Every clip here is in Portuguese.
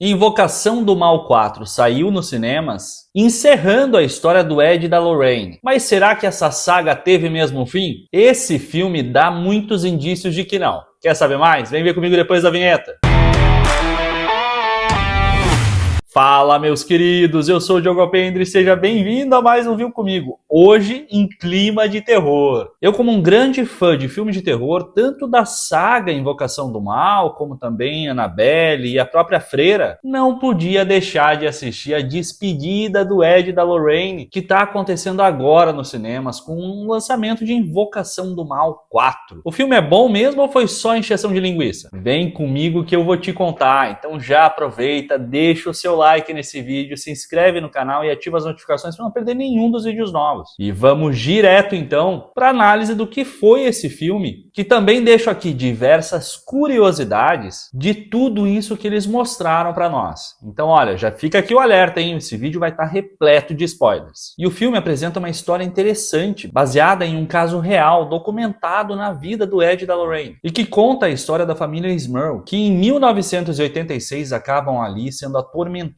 Invocação do Mal 4 saiu nos cinemas, encerrando a história do Ed e da Lorraine. Mas será que essa saga teve mesmo um fim? Esse filme dá muitos indícios de que não. Quer saber mais? Vem ver comigo depois da vinheta. Fala, meus queridos, eu sou o Diogo Alpendre e seja bem-vindo a mais um Viu Comigo, hoje em clima de terror. Eu, como um grande fã de filmes de terror, tanto da saga Invocação do Mal, como também Annabelle e a própria Freira, não podia deixar de assistir a despedida do Ed e da Lorraine, que está acontecendo agora nos cinemas com o lançamento de Invocação do Mal 4. O filme é bom mesmo ou foi só encheção de linguiça? Vem comigo que eu vou te contar, então já aproveita, deixa o seu like nesse vídeo, se inscreve no canal e ativa as notificações para não perder nenhum dos vídeos novos. E vamos direto então para análise do que foi esse filme, que também deixo aqui diversas curiosidades de tudo isso que eles mostraram para nós. Então olha, já fica aqui o alerta, hein? Esse vídeo vai estar repleto de spoilers. E o filme apresenta uma história interessante, baseada em um caso real, documentado na vida do Ed e da Lorraine, e que conta a história da família Smurl, que em 1986 acabam ali sendo atormentados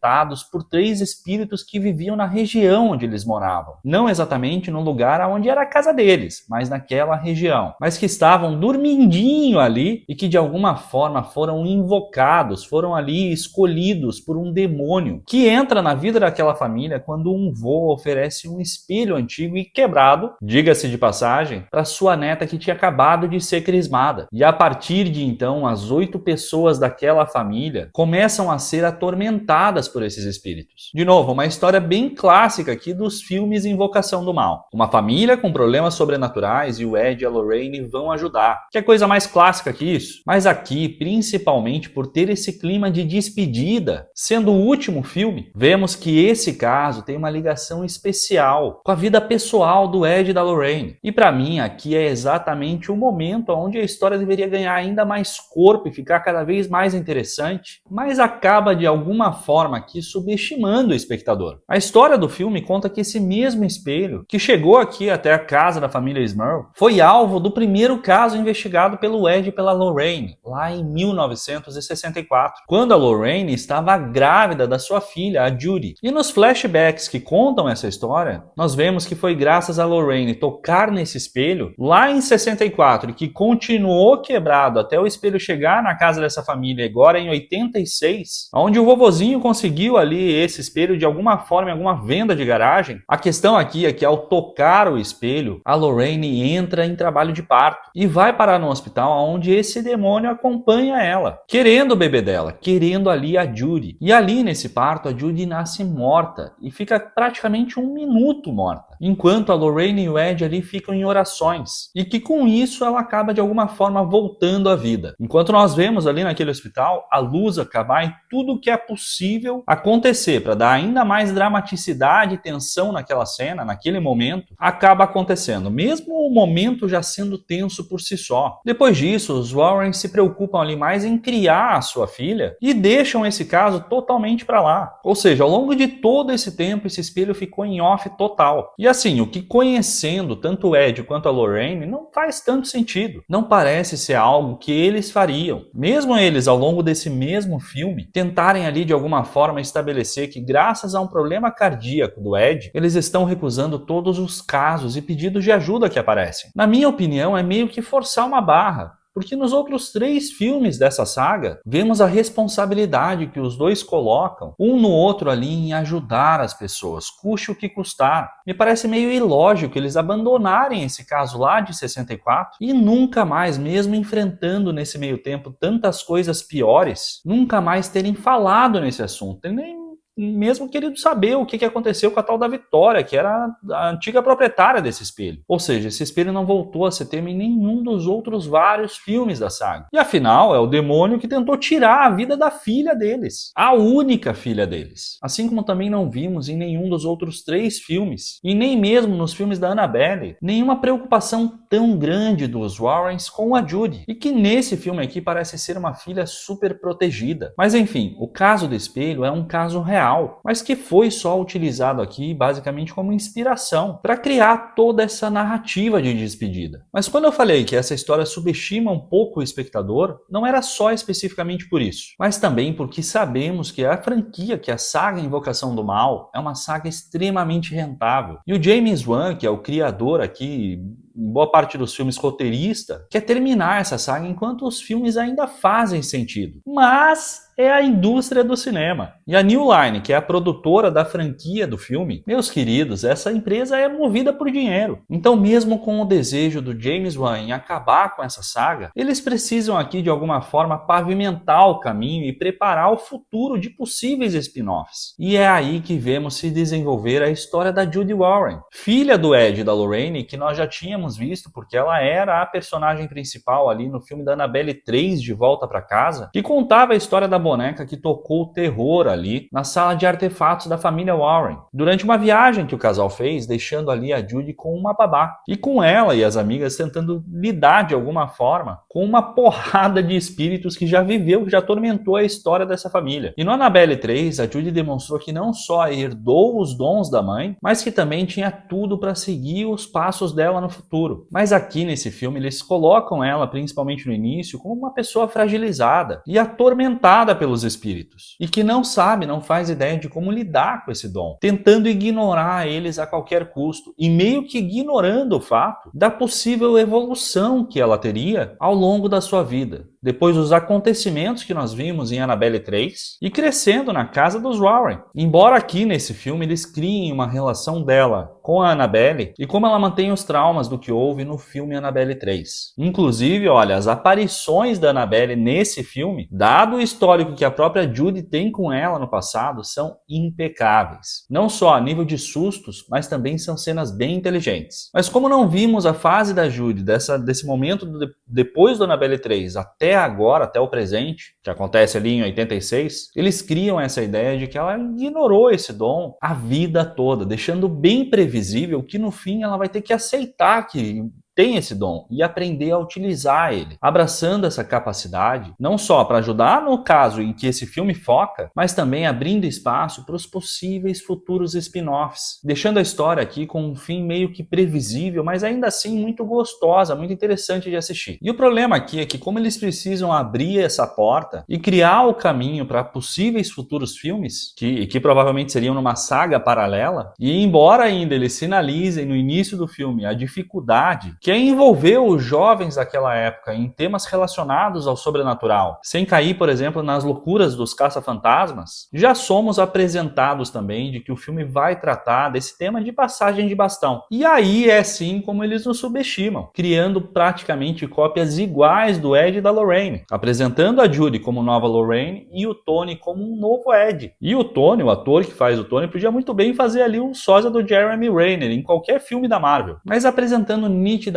por 3 espíritos que viviam na região onde eles moravam. Não exatamente no lugar onde era a casa deles, mas naquela região. Mas que estavam dormindinho ali e que de alguma forma foram invocados, foram ali escolhidos por um demônio que entra na vida daquela família quando um vô oferece um espelho antigo e quebrado, diga-se de passagem, para sua neta que tinha acabado de ser crismada. E a partir de então, as 8 pessoas daquela família começam a ser atormentadas por esses espíritos. De novo, uma história bem clássica aqui dos filmes Invocação do Mal. Uma família com problemas sobrenaturais e o Ed e a Lorraine vão ajudar. Que coisa mais clássica que isso? Mas aqui, principalmente por ter esse clima de despedida, sendo o último filme, vemos que esse caso tem uma ligação especial com a vida pessoal do Ed e da Lorraine. E para mim, aqui é exatamente o momento onde a história deveria ganhar ainda mais corpo e ficar cada vez mais interessante, mas acaba de alguma forma aqui subestimando o espectador. A história do filme conta que esse mesmo espelho, que chegou aqui até a casa da família Smurl, foi alvo do primeiro caso investigado pelo Ed e pela Lorraine, lá em 1964, quando a Lorraine estava grávida da sua filha, a Judy. E nos flashbacks que contam essa história, nós vemos que foi graças a Lorraine tocar nesse espelho, lá em 64, e que continuou quebrado até o espelho chegar na casa dessa família agora em 86, onde o vovozinho conseguiu ali esse espelho de alguma forma em alguma venda de garagem. A questão aqui é que ao tocar o espelho, a Lorraine entra em trabalho de parto e vai parar no hospital onde esse demônio acompanha ela, querendo o bebê dela, querendo ali a Judy. E ali nesse parto a Judy nasce morta e fica praticamente 1 minuto morta, enquanto a Lorraine e o Ed ali ficam em orações, e que com isso ela acaba de alguma forma voltando à vida. Enquanto nós vemos ali naquele hospital a luz acabar e tudo que é possível acontecer para dar ainda mais dramaticidade e tensão naquela cena, naquele momento, acaba acontecendo, mesmo o momento já sendo tenso por si só. Depois disso, os Warren se preocupam ali mais em criar a sua filha e deixam esse caso totalmente para lá. Ou seja, ao longo de todo esse tempo, esse espelho ficou em off total. E assim, o que conhecendo tanto o Ed quanto a Lorraine não faz tanto sentido. Não parece ser algo que eles fariam. Mesmo eles, ao longo desse mesmo filme, tentarem ali de alguma forma estabelecer que graças a um problema cardíaco do Ed, eles estão recusando todos os casos e pedidos de ajuda que aparecem. Na minha opinião, é meio que forçar uma barra. Porque nos outros 3 filmes dessa saga, vemos a responsabilidade que os dois colocam, um no outro ali, em ajudar as pessoas, custe o que custar. Me parece meio ilógico eles abandonarem esse caso lá de 64 e nunca mais, mesmo enfrentando nesse meio tempo tantas coisas piores, nunca mais terem falado nesse assunto, nem mesmo querido saber o que aconteceu com a tal da Vitória, que era a antiga proprietária desse espelho. Ou seja, esse espelho não voltou a ser tema em nenhum dos outros vários filmes da saga. E afinal, é o demônio que tentou tirar a vida da filha deles, a única filha deles. Assim como também não vimos em nenhum dos outros 3 filmes, e nem mesmo nos filmes da Annabelle, nenhuma preocupação tão grande dos Warrens com a Judy, e que nesse filme aqui parece ser uma filha super protegida. Mas enfim, o caso do espelho é um caso real, real, mas que foi só utilizado aqui basicamente como inspiração para criar toda essa narrativa de despedida. Mas quando eu falei que essa história subestima um pouco o espectador, não era só especificamente por isso, mas também porque sabemos que a franquia, que a saga Invocação do Mal, é uma saga extremamente rentável. E o James Wan, que é o criador aqui, em boa parte dos filmes roteirista, quer terminar essa saga enquanto os filmes ainda fazem sentido. Mas é a indústria do cinema. E a New Line, que é a produtora da franquia do filme, meus queridos, essa empresa é movida por dinheiro. Então, mesmo com o desejo do James Wan em acabar com essa saga, eles precisam aqui de alguma forma pavimentar o caminho e preparar o futuro de possíveis spin-offs. E é aí que vemos se desenvolver a história da Judy Warren, filha do Ed e da Lorraine, que nós já tínhamos visto porque ela era a personagem principal ali no filme da Annabelle 3, De Volta para Casa, que contava a história da boneca que tocou o terror ali na sala de artefatos da família Warren, durante uma viagem que o casal fez, deixando ali a Judy com uma babá, e com ela e as amigas tentando lidar de alguma forma com uma porrada de espíritos que já viveu, que já atormentou a história dessa família. E no Annabelle 3, a Judy demonstrou que não só herdou os dons da mãe, mas que também tinha tudo para seguir os passos dela no futuro. Mas aqui nesse filme eles colocam ela, principalmente no início, como uma pessoa fragilizada e atormentada pelos espíritos, e que não sabe, não faz ideia de como lidar com esse dom, tentando ignorar eles a qualquer custo, e meio que ignorando o fato da possível evolução que ela teria ao longo da sua vida, depois dos acontecimentos que nós vimos em Annabelle 3 e crescendo na casa dos Warren. Embora aqui nesse filme eles criem uma relação dela com a Annabelle e como ela mantém os traumas do que houve no filme Annabelle 3. Inclusive, olha, as aparições da Annabelle nesse filme, dado o histórico que a própria Judy tem com ela no passado, são impecáveis. Não só a nível de sustos, mas também são cenas bem inteligentes. Mas como não vimos a fase da Judy, desse momento depois do Annabelle 3 até agora, até o presente, que acontece ali em 86, eles criam essa ideia de que ela ignorou esse dom a vida toda, deixando bem previsível que no fim ela vai ter que aceitar que tem esse dom e aprender a utilizar ele, abraçando essa capacidade, não só para ajudar no caso em que esse filme foca, mas também abrindo espaço para os possíveis futuros spin-offs, deixando a história aqui com um fim meio que previsível, mas ainda assim muito gostosa, muito interessante de assistir. E o problema aqui é que como eles precisam abrir essa porta e criar o caminho para possíveis futuros filmes, que provavelmente seriam numa saga paralela, e embora ainda eles sinalizem no início do filme a dificuldade que é envolver os jovens daquela época em temas relacionados ao sobrenatural, sem cair, por exemplo, nas loucuras dos caça-fantasmas, já somos apresentados também de que o filme vai tratar desse tema de passagem de bastão. E aí é sim como eles nos subestimam, criando praticamente cópias iguais do Ed e da Lorraine, apresentando a Judy como nova Lorraine e o Tony como um novo Ed. E o Tony, o ator que faz o Tony, podia muito bem fazer ali o sósia do Jeremy Renner em qualquer filme da Marvel, mas apresentando nitidamente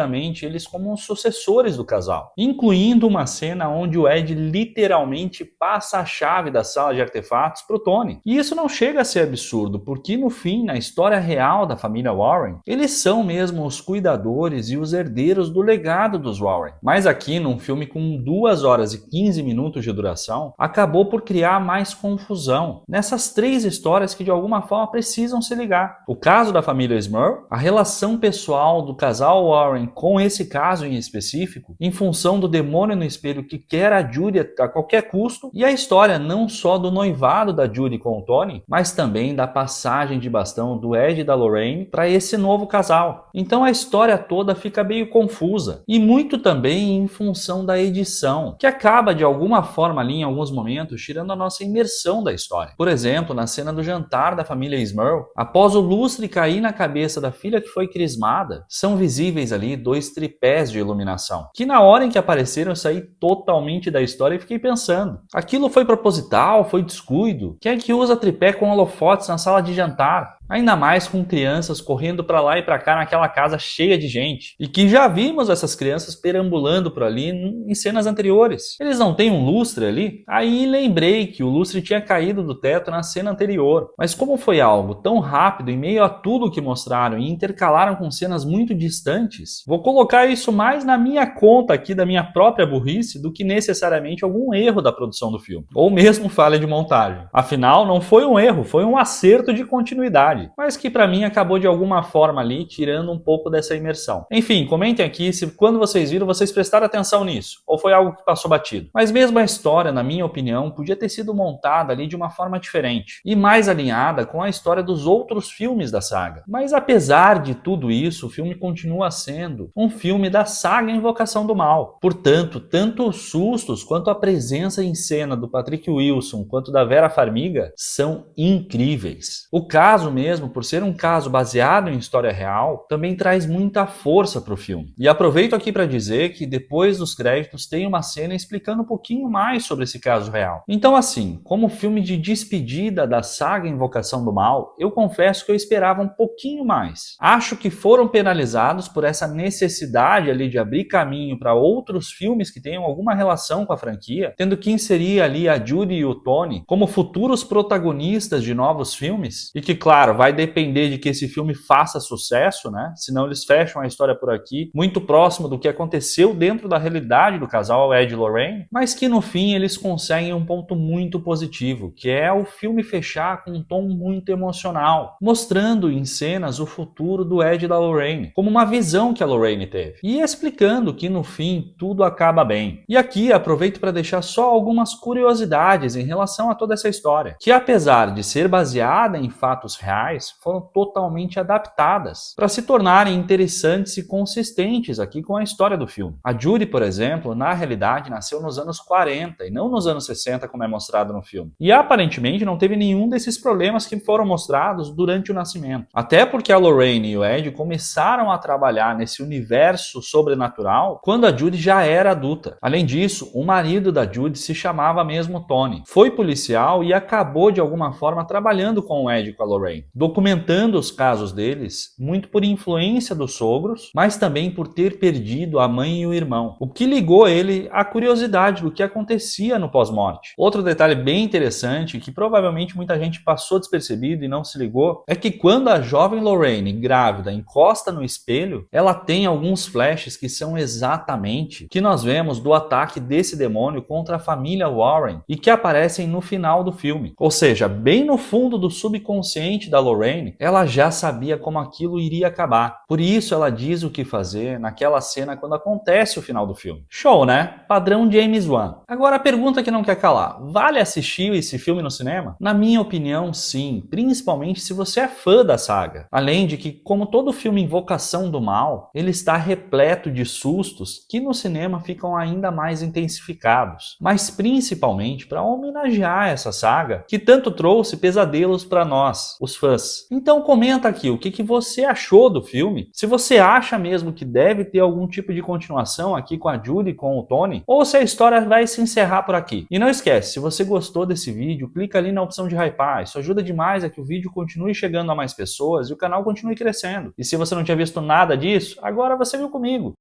eles como os sucessores do casal, incluindo uma cena onde o Ed literalmente passa a chave da sala de artefatos pro Tony. E isso não chega a ser absurdo, porque no fim, na história real da família Warren, eles são mesmo os cuidadores e os herdeiros do legado dos Warren. Mas aqui, num filme com 2 horas e 15 minutos de duração, acabou por criar mais confusão nessas 3 histórias que de alguma forma precisam se ligar. O caso da família Smurl, a relação pessoal do casal Warren com esse caso em específico, em função do demônio no espelho que quer a Judy a qualquer custo, e a história não só do noivado da Judy com o Tony, mas também da passagem de bastão do Ed e da Lorraine para esse novo casal. Então a história toda fica meio confusa, e muito também em função da edição, que acaba de alguma forma ali em alguns momentos tirando a nossa imersão da história. Por exemplo, na cena do jantar da família Smurl, após o lustre cair na cabeça da filha que foi crismada, são visíveis ali 2 tripés de iluminação, que na hora em que apareceram eu saí totalmente da história e fiquei pensando, aquilo foi proposital? Foi descuido? Quem é que usa tripé com holofotes na sala de jantar? Ainda mais com crianças correndo para lá e para cá naquela casa cheia de gente. E que já vimos essas crianças perambulando por ali em cenas anteriores. Eles não têm um lustre ali? Aí lembrei que o lustre tinha caído do teto na cena anterior. Mas como foi algo tão rápido em meio a tudo que mostraram e intercalaram com cenas muito distantes, vou colocar isso mais na minha conta aqui da minha própria burrice do que necessariamente algum erro da produção do filme. Ou mesmo falha de montagem. Afinal, não foi um erro, foi um acerto de continuidade. Mas que pra mim acabou de alguma forma ali tirando um pouco dessa imersão. Enfim, comentem aqui se quando vocês viram, vocês prestaram atenção nisso. Ou foi algo que passou batido. Mas mesmo a história, na minha opinião, podia ter sido montada ali de uma forma diferente. E mais alinhada com a história dos outros filmes da saga. Mas apesar de tudo isso, o filme continua sendo um filme da saga Invocação do Mal. Portanto, tanto os sustos quanto a presença em cena do Patrick Wilson quanto da Vera Farmiga são incríveis. O caso mesmo, por ser um caso baseado em história real, também traz muita força para o filme. E aproveito aqui para dizer que depois dos créditos tem uma cena explicando um pouquinho mais sobre esse caso real. Então assim, como filme de despedida da saga Invocação do Mal, eu confesso que eu esperava um pouquinho mais. Acho que foram penalizados por essa necessidade ali de abrir caminho para outros filmes que tenham alguma relação com a franquia, tendo que inserir ali a Judy e o Tony como futuros protagonistas de novos filmes, e que claro, vai depender de que esse filme faça sucesso, né? Senão eles fecham a história por aqui, muito próximo do que aconteceu dentro da realidade do casal Ed e Lorraine, mas que no fim eles conseguem um ponto muito positivo, que é o filme fechar com um tom muito emocional, mostrando em cenas o futuro do Ed e da Lorraine, como uma visão que a Lorraine teve, e explicando que no fim tudo acaba bem. E aqui aproveito para deixar só algumas curiosidades em relação a toda essa história, que apesar de ser baseada em fatos reais, foram totalmente adaptadas para se tornarem interessantes e consistentes aqui com a história do filme. A Judy, por exemplo, na realidade nasceu nos anos 40 e não nos anos 60 como é mostrado no filme. E aparentemente não teve nenhum desses problemas que foram mostrados durante o nascimento. Até porque a Lorraine e o Ed começaram a trabalhar nesse universo sobrenatural quando a Judy já era adulta. Além disso, o marido da Judy se chamava mesmo Tony. Foi policial e acabou de alguma forma trabalhando com o Ed e com a Lorraine, documentando os casos deles, muito por influência dos sogros, mas também por ter perdido a mãe e o irmão, o que ligou ele à curiosidade do que acontecia no pós-morte. Outro detalhe bem interessante, que provavelmente muita gente passou despercebido e não se ligou, é que quando a jovem Lorraine, grávida, encosta no espelho, ela tem alguns flashes que são exatamente que nós vemos do ataque desse demônio contra a família Warren e que aparecem no final do filme. Ou seja, bem no fundo do subconsciente da Lorraine, ela já sabia como aquilo iria acabar. Por isso ela diz o que fazer naquela cena quando acontece o final do filme. Show, né? Padrão James Wan. Agora a pergunta que não quer calar: vale assistir esse filme no cinema? Na minha opinião, sim, principalmente se você é fã da saga. Além de que, como todo filme Invocação do Mal, ele está repleto de sustos que no cinema ficam ainda mais intensificados, mas principalmente para homenagear essa saga que tanto trouxe pesadelos para nós, os fãs. Então comenta aqui o que você achou do filme, se você acha mesmo que deve ter algum tipo de continuação aqui com a Judy e com o Tony, ou se a história vai se encerrar por aqui. E não esquece, se você gostou desse vídeo, clica ali na opção de hypar, isso ajuda demais a que o vídeo continue chegando a mais pessoas e o canal continue crescendo. E se você não tinha visto nada disso, agora você viu comigo.